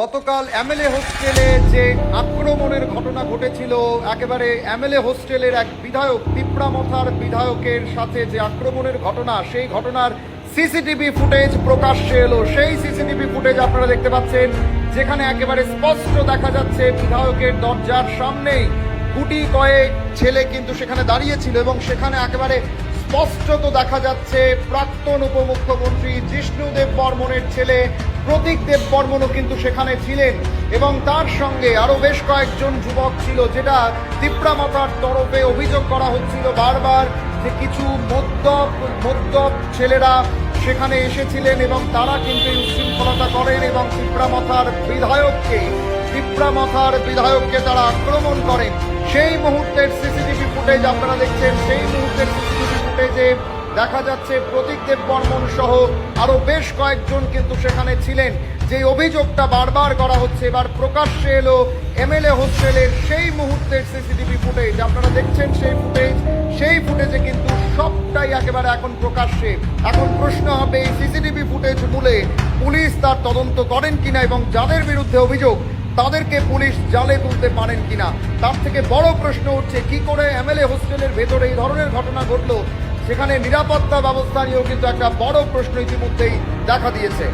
গতকাল এমএলএ হোস্টেলে যে আক্রমণের ঘটনা ঘটেছিল, একেবারে এমএলএ হোস্টেলের এক বিধায়ক, পিঁপড়ামথার বিধায়কের সাথে যে আক্রমণের ঘটনা, সেই ঘটনার সিসিটিভি ফুটেজ প্রকাশ্যে এলো। সেই সিসিটিভি ফুটেজ আপনারা দেখতে পাচ্ছেন, যেখানে একেবারে স্পষ্ট দেখা যাচ্ছে বিধায়কের দরজার সামনেই গুটি কয়েক ছেলে কিন্তু সেখানে দাঁড়িয়েছিল এবং সেখানে একেবারে স্পষ্টত দেখা যাচ্ছে প্রাক্তন উপমুখ্যমন্ত্রী জিষ্ণু দেববর্মনের ছেলে প্রতীক দেববর্মনও কিন্তু সেখানে ছিলেন এবং তার সঙ্গে আরো বেশ কয়েকজন যুবক ছিল, যেটা পিঁপড়ামথার তরফে অভিযোগ করা হচ্ছিল বারবার যে কিছু মদ্যপ ছেলেরা সেখানে এসেছিলেন এবং তারা কিন্তু এই উচ্ছৃঙ্খলতা করেন এবং পিঁপড়ামথার বিধায়ককে তারা আক্রমণ করেন। সেই মুহূর্তের সিসিটিভি ফুটেজ আপনারা দেখছেন। সেই মুহূর্তের সিসিটিভি ফুটেজে দেখা যাচ্ছে প্রতীক দেববর্মন সহ আরো বেশ কয়েকজন কিন্তু সেখানে ছিলেন। যে অভিযোগটা বারবার করা হচ্ছে, এবার প্রকাশ্যে এলো এমএলএ হোস্টেলের সেই মুহূর্তের সিসিটিভি ফুটেজ আপনারা দেখছেন। সেই ফুটেজে কিন্তু সবটাই একেবারে এখন প্রকাশ্যে। এখন প্রশ্ন হবে, এই সিসিটিভি ফুটেজ মূলে পুলিশ তার তদন্ত করেন কিনা এবং যাদের বিরুদ্ধে অভিযোগ তাদেরকে পুলিশ জালে তুলতে পারেন কিনা। তার থেকে বড় প্রশ্ন উঠছে, কি করে এমএলএ হোস্টেলের ভেতরে এই ধরনের ঘটনা ঘটলো, সেখানে নিরাপত্তা ব্যবস্থা নিয়েও কিন্তু একটা বড় প্রশ্ন ইতিমধ্যেই দেখা দিয়েছে।